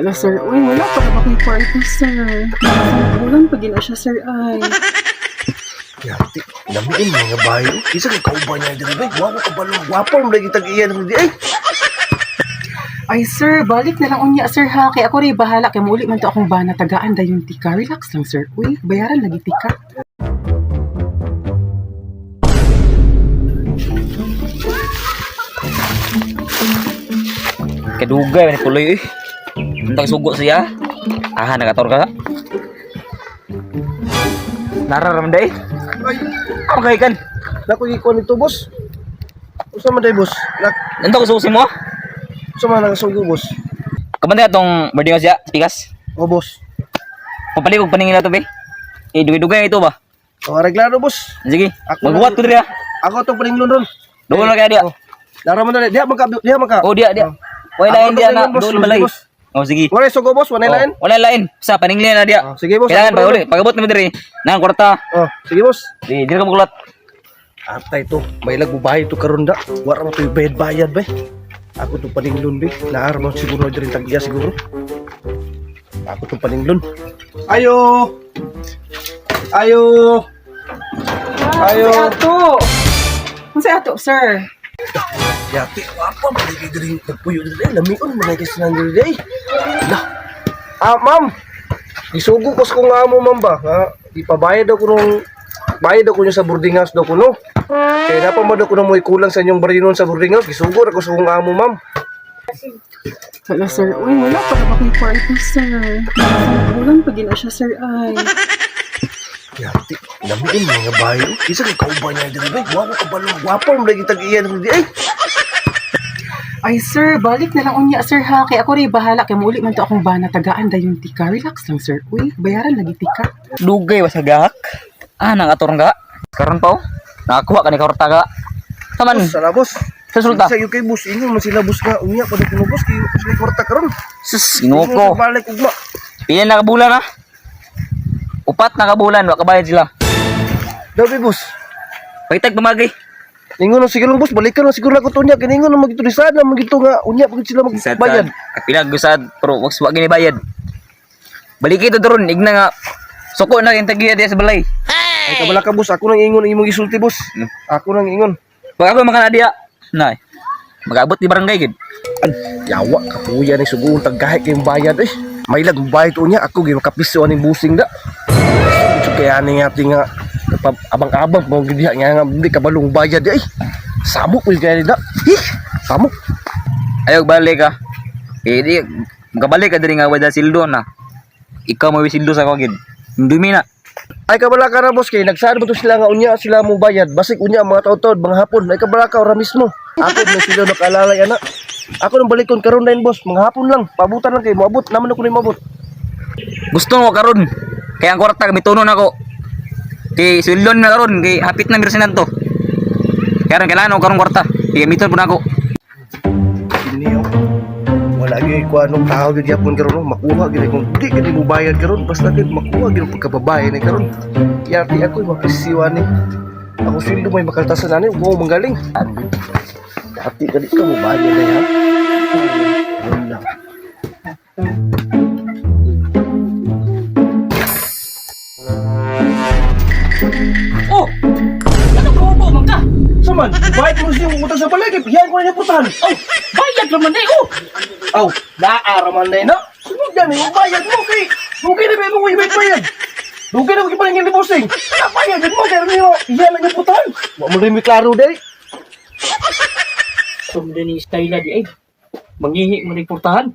Hello, sir. Uy, wala pa na akong kwarto, sir. Bulan pa gina siya, sir, ay. Yati, lamiin mga bayo. Isa ka kauban niya dito, bay. Wawa ka balong wapor mo lagi tag-iyan mo di, ay. Ay, sir, balik na lang unya, sir, ha. Kaya ako rin bahala. Kaya muli man to akong bana tagaan da yung tika. Relax lang, sir. Uy, bayaran lagi tika. Kedugay man puloy eh. Entang sugo siya. Nagator ka. Nararam day. Ay, Apa kay kan? naku ikon ito, boss. Usa man day, boss. Nento ko susi mo. Usa man nagasugo, boss. Kaman atong birthday siya, pikas. O, boss. Papalig og paningin nato be. Dugay-dugay ito ba? O, reglado, boss. Sige. Ako Magbuhat ko diri. Ako itong paninglon ron. Dulo na kaya dia. Laro mo na, diha magka. Oh dia. Wala lain dia na boss. dulo balay. Oh sige. Wala sugo, boss. Wala lain. Wala lain. Sa paningin na dia. Sige, boss. Kailangan pa uli. Pagabot na mo diri. Nang kwarta. Oh, sige, boss. Di ka magulat. Atay to, may lagbubahay to karon da. Wala mo to bayad bay. Ako to paninglon bay. Naar mo siguro diri tag-iya siguro. Ako to paninglon. Ayo. Ayo. Ayo. Si Ato. Ano si Ato, sir? Yati, apa malagi diri nagpuyo diri. Lamion malagi sinan diri. Lah. Ma'am. Isugo ko sa kung amo, ma'am ba? Ha? Ipabayad ako nung bayad ako nyo sa boarding house daw kuno. Kaya napamad ako na mo ikulang sa inyong barinon sa boarding house. Gisugod ako sa kung amo, ma'am. Hello, sir. Uy, wala pa na akong kwarto, sir. Bulan pa gina siya, sir, ay. Yati, lamiin mga bayo. Isa ka kauban niya diri, bay. Wawa ka balong wapor mo lagi tag-iyan mo di, ay. Ay, sir, balik na lang unya, sir, ha. Kaya ako rin bahala. Kaya muli man to akong bana tagaan da yung tika. Relax lang, sir. Uy, bayaran lagi tika. Dugay ba sa gahak? Nagator nga. Karon pa oh. Nakakuha ka ni kwarta ga. Taman. Sala, boss. Resulta. Sa iyo kay boss, ingon man sila boss nga. Unya pa na kuno, boss. Kayo sila kwarta karon. Sus, Ingon inuko. sa balik ugma. Pila na kabulan ha? Upat na kabulan, wa kabayad sila. Dabi, boss. Pagtag pamagay. Ingon na sige lang, boss. Balikan na siguro ako to niya. Kiningon na magito ni sad na magito nga. Unya pagit sila magbayad. Pila gusad pero wag wa gini bayad. Balik ito doron, igna nga. Suko na yung tagiya diya sa balay. Ay kabala ka, boss. Ako nang ingon ang imong gisulti, boss. Ako nang ingon. Pag ako makana diya, nay. Magabot di barangay gid. Yawa ka kuya ni suguon taggahi kayong bayad eh. May lag bayad to niya ako gi makapiso aning busing da. So kaya ni nga tinga abang-abang mo gid nga nga di kabalong bayad eh. Samok ul kaya da. Samok. Ayaw balik ka. Di magabalik ka diri nga wala sildo na. Ikaw mo sildo sa kagid. Dumi na. Ay kabala ka na, boss, kay nagsaad mo to sila nga unya sila mo bayad. Basig unya ang mga taon-taon mga hapon. Ay kabala ka ora mismo. Ako na sila nakalalay ana. Ako nang balikon karon din, boss. Mga hapon lang. Pabutan lang kay moabot naman ako ni moabot. Gusto mo karon. Kaya ang kwarta mitunon ako. Kay swildon na karon kay hapit na mirsinan to. Kaya kailangan ako karon kwarta. Kaya miton pud ako. Iniyo. Wala gyud ko anong tao gyud yapon karon no, makuha gyud kung di gyud mo bayad karon basta gyud makuha gyud pagkababae ni karon. Yati ako mapisiwa ni. Ako sildo may makaltasan ani mo manggaling. Yati kali ka mo bayad na yan. Wala. Oh. Ano ko mo man ka? Saman, bayad mo siya utang sa balay kay piyan ko na niya putahan. Oh, bayad naman day oh. Aw, naaraman na yun, no? Sunod yan, yung bayad mo, kay... Dugay na ba mo bayad? Dugay na mo kipalingin ni bossing. Bayad mo, kaya niyo, iyan lang yung putan. Huwag mo rin may klaro, day. Sumda ni style di ay. Manghihi mo rin portahan.